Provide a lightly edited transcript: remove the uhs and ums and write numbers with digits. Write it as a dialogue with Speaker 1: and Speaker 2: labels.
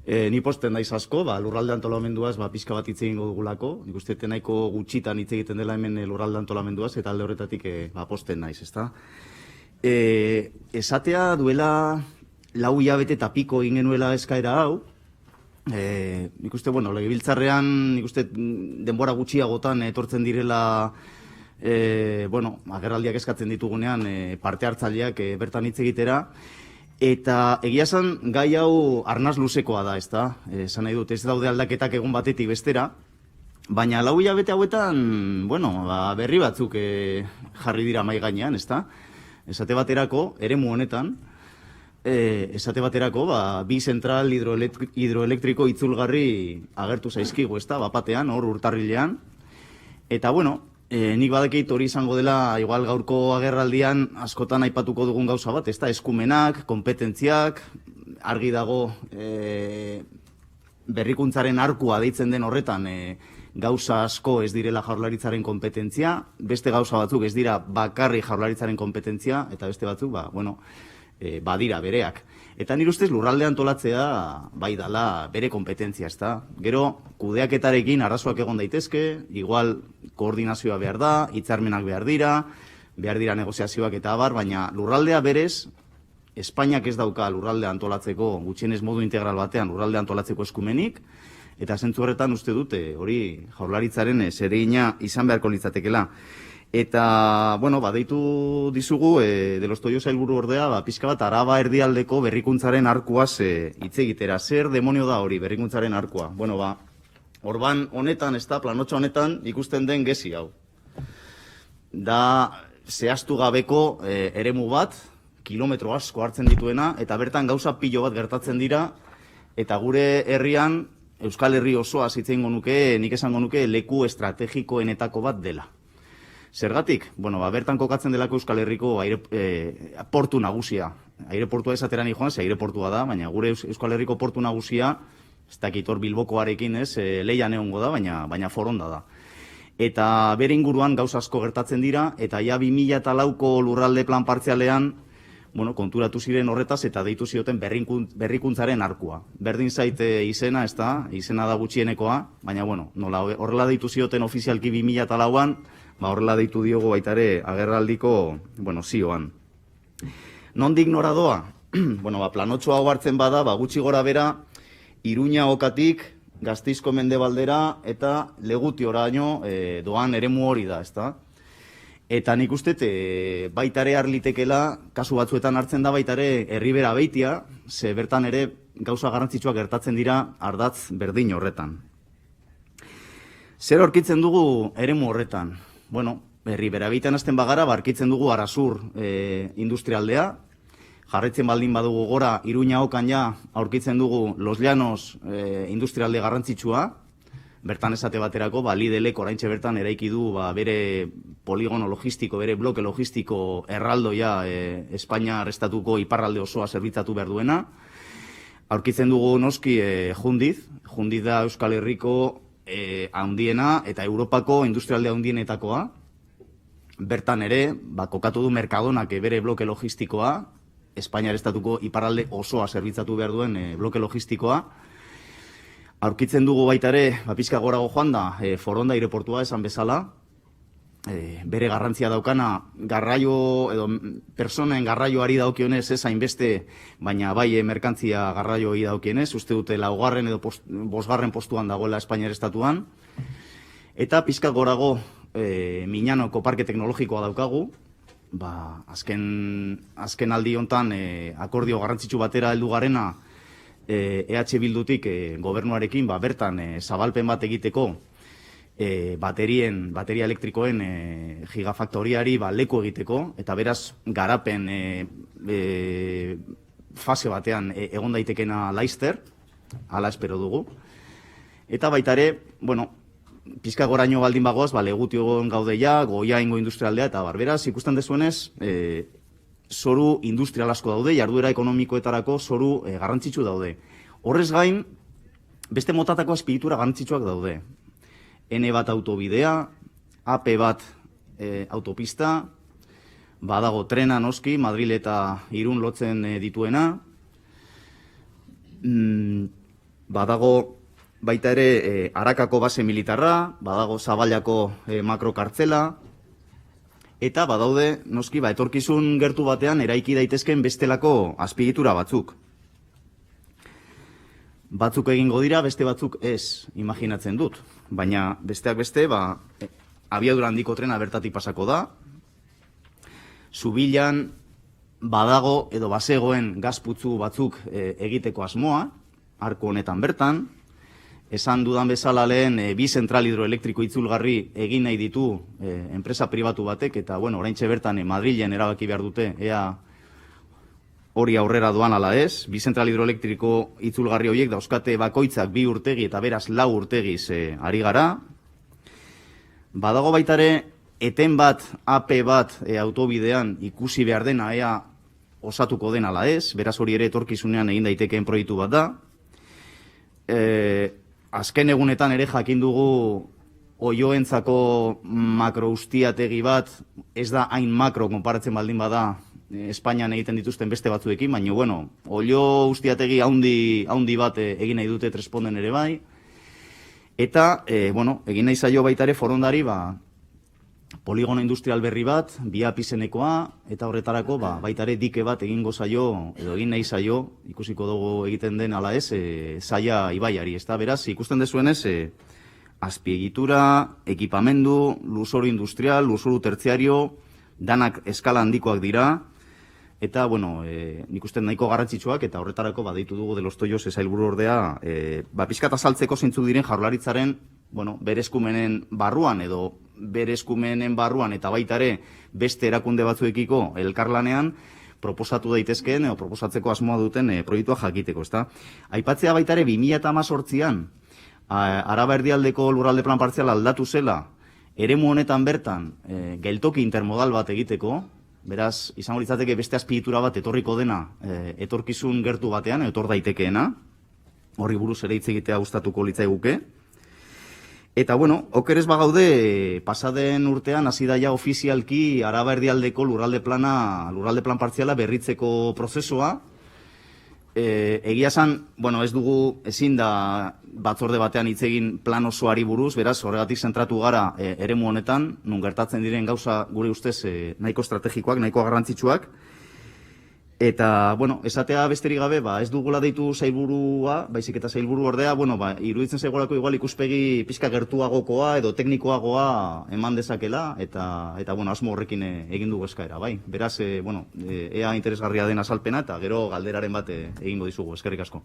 Speaker 1: Ni posten naiz asko, lurralde antolamenduaz pixka bat hitz egingo dugulako. Nik uste nahiko gutxitan hitz egiten dela hemen lurralde antolamenduaz, eta alde horretatik posten naiz, ezta? Esatea duela 4 hilabete eta piko egin genuela eskaera hau, nik uste, legebiltzarrean, nik uste denbora gutxiagotan etortzen direla, agerraldiak eskatzen ditugunean parte hartzaileak bertan hitz egitera, eta egia esan gai hau arnaz luzekoa da, ezta? Esan nahi dut, ez daude aldaketak egun batetik bestera, baina 4 hilabete hauetan, berri batzuk jarri dira mahai gainean, ezta? Esate baterako, eremu honetan, bi zentral hidroelektriko itzulgarri agertu zaizkigu, ezta? Bapatean, hor urtarrilean. Eta, nik badakit hori izango dela, igual gaurko agerraldian askotan aipatuko dugun gauza bat, ezta? Eskumenak, kompetentziak, argi dago berrikuntzaren arkua deitzen den horretan, gauza asko ez direla Jaurlaritzaren kompetentzia, beste gauza batzuk ez dira bakarri Jaurlaritzaren kompetentzia, eta beste batzuk, badira bereak. Eta nire ustez lurralde antolatzea bai dala bere kompetentzia, ezta? Gero, kudeaketarekin arazoak egon daitezke, igual koordinazioa behar da, hitzarmenak behar dira negoziazioak eta abar, baina lurraldea berez, Espainiak ez dauka lurralde antolatzeko, gutxienez modu integral batean lurralde antolatzeko eskumenik, eta zentzu horretan uste dute, hori Jaurlaritzaren zeregina izan beharko litzatekela. Eta, deitu dizugu, Delostoio sailburu ordea, pixka bat Araba erdialdeko berrikuntzaren arkuaz hitz egitera. Zer demonio da hori, berrikuntzaren arkua? Orban honetan, ez da, planotxa honetan, ikusten den gezi hau. Da, zehaztu gabeko eremu bat, kilometro asko hartzen dituena, eta bertan gauza pilo bat gertatzen dira, eta gure herrian, Euskal Herri osoa zitzeingo nuke, nik esango nuke, leku estrategikoenetako bat dela. Zergatik? Bertan kokatzen delako Euskal Herriko portu nagusia. Aireportua esatera ni joan, ze aireportua da, baina gure Euskal Herriko portu nagusia, ez dakit hor Bilbokoarekin ez, leian egongo da, baina foronda da. Eta bere inguruan gauza asko gertatzen dira, eta ja 2004ko lurralde plan partzialean, konturatu ziren horretaz eta deitu zioten berrikuntzaren arkua. Berdin zaite izena, ez da, izena da gutxienekoa, baina horrela deitu zioten ofizialki 2004an, horrela deitu diogo baitare agerraldiko, zioan. Nondik nora doa? Planotxoa hau hartzen bada, gutxi gora bera, Iruña okatik, Gasteizko mendebaldera eta Legutioraino doan eremu hori da, ez da? Eta nik uste baitare harlitekela, kasu batzuetan hartzen da baitare Herribera Beitia, ze bertan ere gauza garrantzitsuak gertatzen dira ardatz berdin horretan. Zer aurkitzen dugu eremu horretan? Herribera Beitian hasten bagara, aurkitzen dugu Arasur industrialdea, jarraitzen baldin badugu gora Iruña okan ja aurkitzen dugu Los Llanos industrialde garrantzitsua, bertan esate baterako, Lidelek oraintxe bertan eraiki du bere poligono logistiko, bere bloke logistiko erraldoia Espainia estatuko iparralde osoa zerbitzatu behar duena. Aurkitzen dugu noski Jundiz da Euskal Herriko handiena eta Europako industrialde handienetakoa. Bertan ere, kokatu du Mercadonak bere bloke logistikoa, Espainiar estatuko iparralde osoa zerbitzatu behar duen bloke logistikoa. Aurkitzen dugu baita ere, pixka gorago joan da, Foronda aireportua esan bezala, bere garrantzia daukana, garraio, edo personen garraioari daukionez ez hainbeste, baina bai merkantzia garraioi daukionez, uste dute 4. edo 5. postuan dagoela Espainiar estatuan, eta pixka gorago Miñanoko parke teknologikoa daukagu, azken aldi hontan akordio garrantzitsu batera heldu garena, EH Bildutik gobernuarekin bertan zabalpen bat egiteko bateria elektrikoen gigafaktoriari leku egiteko, eta beraz garapen fase batean egon daitekena Laster, hala espero dugu. Eta baita ere, pizka goraino baldin bagoaz, Legutioan gaude ja, Goia ingo industrialdea, eta beraz ikusten dezuenez, zoru industrial asko daude, jarduera ekonomikoetarako zoru garrantzitsu daude. Horrez gain, beste motatako azpiegitura garrantzitsuak daude. N bat autobidea, AP bat autopista, badago trena noski, Madril eta Irun lotzen dituena. badago baita ere Arakako base militarra, badago Zaballako makrokartzela, eta badaude, noski, etorkizun gertu batean eraiki daitezken bestelako azpiegitura batzuk. Batzuk egingo dira, beste batzuk ez, imaginatzen dut. Baina besteak beste, abiadura handiko trena bertatik pasako da. Zubilan badago edo bazegoen gazputzu batzuk egiteko asmoa, arko honetan bertan. Esan dudan bezala lehen, bi zentral hidroelektriko itzulgarri egin nahi ditu enpresa pribatu batek, eta oraintxe bertan Madrilen erabaki behar dute, ea hori aurrera doan ala ez. Bi zentral hidroelektriko itzulgarri horiek dauzkate bakoitzak 2 urtegi eta beraz 4 urtegiz ari gara. Badago baitare eten bat, AP bat autobidean ikusi behar dena ea osatuko den ala ez, beraz hori ere etorkizunean egin daitekeen proiektu bat da. Azken egunetan ere jakin dugu Oioentzako makroustiategi bat ez da hain makro konparatzen baldin bada Espainian egiten dituzten beste batzuekin, baina Oio ustiategi haundi bat egin nahi dute Tresponden ere bai. Eta, egin nahi zaio baita ere forondari, poligono industrial berri bat, biapizenekoa, eta horretarako baita ere dike bat egingo zaio, edo egin nahi zaio, ikusiko dugu egiten den ala ez, Zaia ibaiari, ez da, beraz, ikusten dezuenez, azpiegitura, ekipamendu, lurzoru industrial, lurzoru tertziario, danak eskala handikoak dira, eta, nik uste nahiko garrantzitsuak, eta horretarako deitu dugu Los Toyos sailburu ordea, pixkat azaltzeko zeintzuk diren Jaurlaritzaren, bere eskumenen barruan, edo bere eskumenen barruan, eta baita ere beste erakunde batzuekiko elkarlanean, proposatu daitezkeen, edo proposatzeko asmoa duten proiektua jakiteko, ezta? Aipatzea baita ere 2018an, Araba Erdialdeko lurralde plan partziala aldatu zela, eremu honetan bertan geltoki intermodal bat egiteko, beraz, izango litzateke beste azpiegitura bat etorriko dena etorkizun gertu batean, etor daitekeena, horri buruz ere hitz egitea gustatuko litzaiguke. Eta, oker ez bagaude, pasaden urtean hasi daia ofizialki Araba Erdialdeko lurralde plan partziala berritzeko prozesua. Egia esan, ez dugu ezin da batzorde batean hitz egin plan osoari buruz, beraz, horregatik zentratu gara eremu honetan, nun gertatzen diren gauza gure ustez nahiko estrategikoak, nahiko garrantzitsuak. Eta, esatea besterik gabe, ez dugula deitu sailburua, baizik eta sailburu ordea, iruditzen zaigolako igual ikuspegi pixka gertuagokoa edo teknikoagoa eman dezakela, eta asmo horrekin egin dugu eskaera, bai. Beraz, ea interesgarria den azalpena, eta gero galderaren bat egingo dizugu, eskerrik asko.